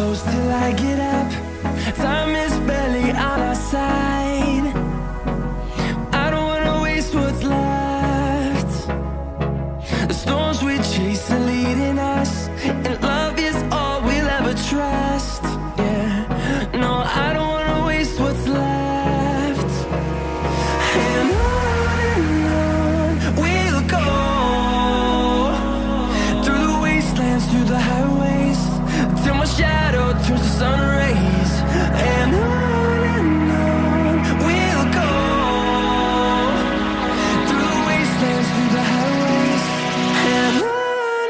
close till I get up. Time is barely on our side. I don't wanna waste what's left. The storms we chase are leading us, and love is all we'll ever trust. Yeah, no, I don't wanna waste what's left. And on we'll go, through the wastelands, through the highways, till my shadow turns to sun rays. And on we'll go, through the wastelands, through the highways, and on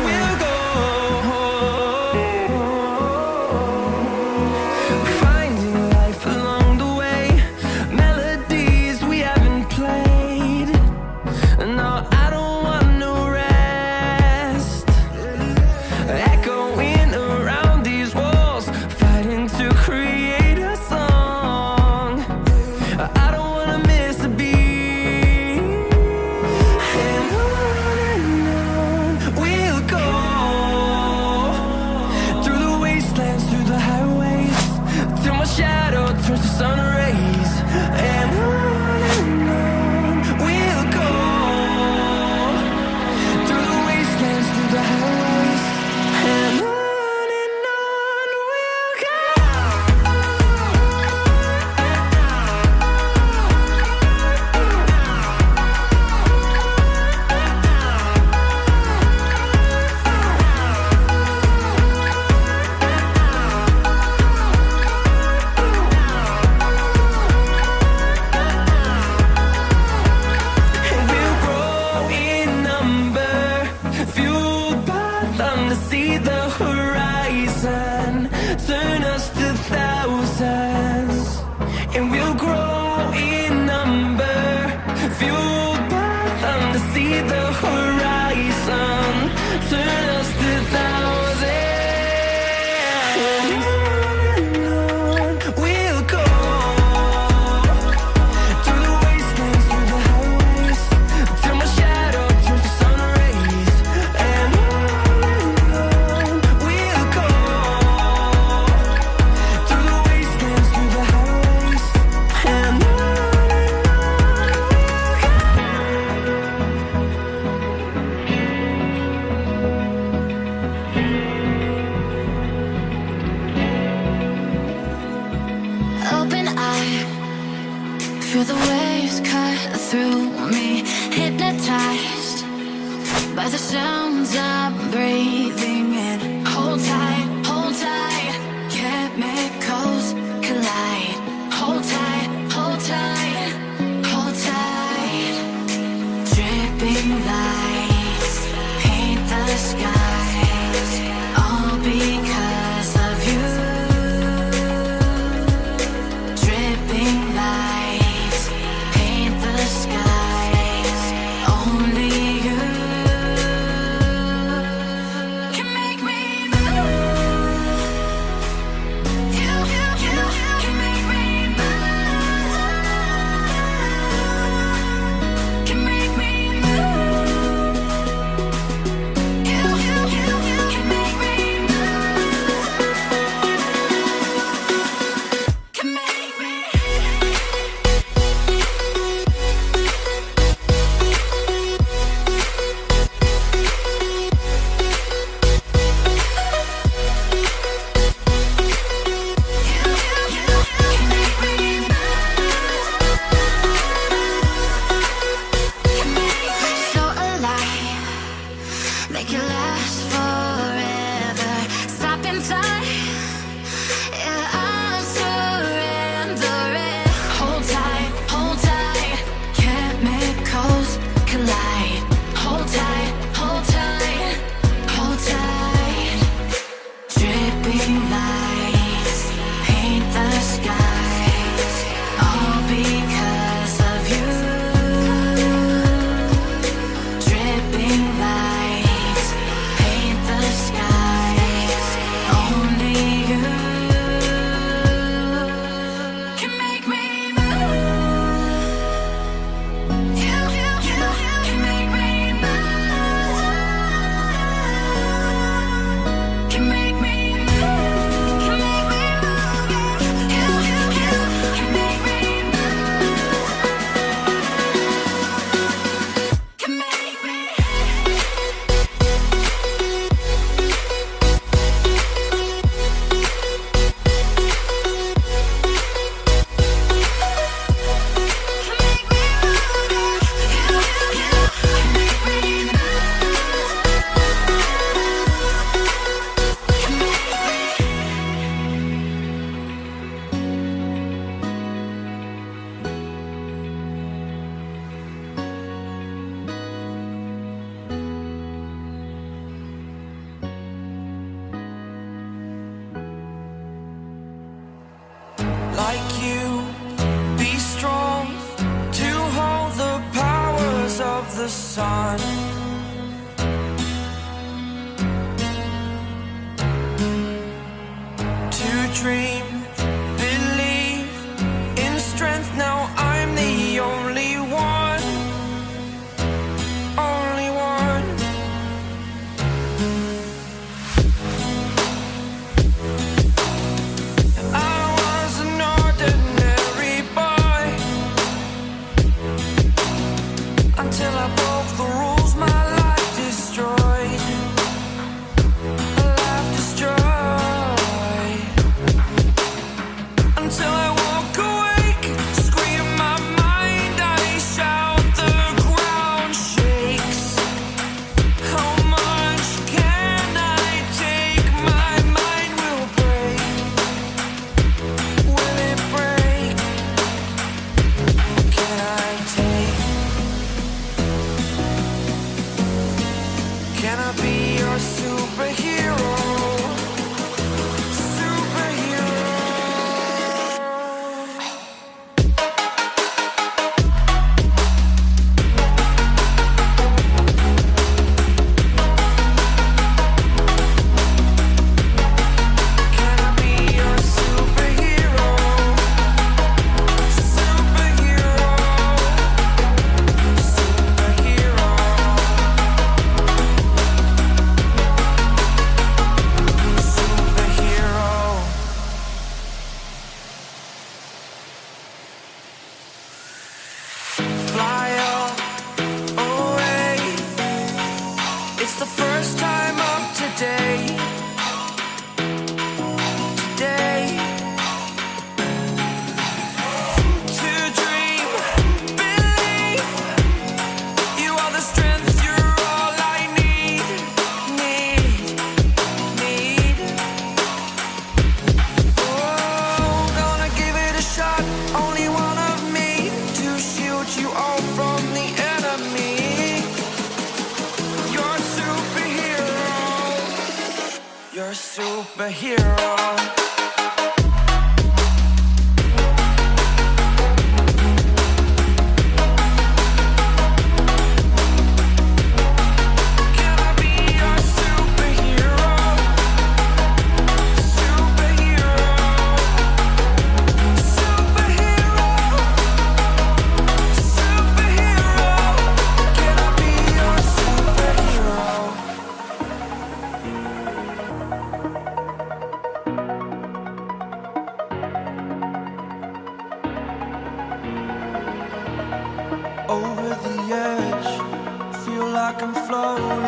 we'll go. Finding life along the way, melodies we haven't played. No, I don't want no rest. Echoing around these walls, fighting to create a song. I don't wanna miss a beat. And on we'll go, through the wastelands, through the highways, till my shadow turns to sun rays. And on we'll go, through the wastelands, through the highways, and on we'll go. And we'll grow in number, fueled by them to see the horizon, turn us to thousands. And we'll grow in number, fueled by them to see the horizon, turn us to thousands. And on we'll go, through the wastelands, through the highways, till my shadow turns to sun rays. And on we'll go, through the wastelands, through the highways, and on we'll go. Open eye, feel the waves cut through me, hypnotized by the sounds I'm breathing in. Hold tight, chemicals collide. Hold tight, hold tight, hold tight. Dripping lights paint the skies, all because of you. Dripping lights paint the skies, only you can make me move. like you, be strong to hold the powers of the sun. To dream, believe in strength. Now I'm the only one, only one. I was an ordinary boy until I broke the rules. My life destroyed, a life destroyed. Until I walk awake, scream my mind, I shout, the ground shakes. How much can I take? My mind will break. Will it break? Can I take? Can I be your superhero? Superhero. Can I be your superhero? Superhero. Superhero. Superhero. Fly away. It's the first time of today. Today. To dream, believe. You are the strength, you're all I need. Need. Oh, gonna give it a shot. Only one of me to shield you all from the enemy. You're a superhero. You're a superhero. Can I be your superhero? Superhero. Superhero. Superhero. Can I be your superhero? Over the edge, feel like I'm floating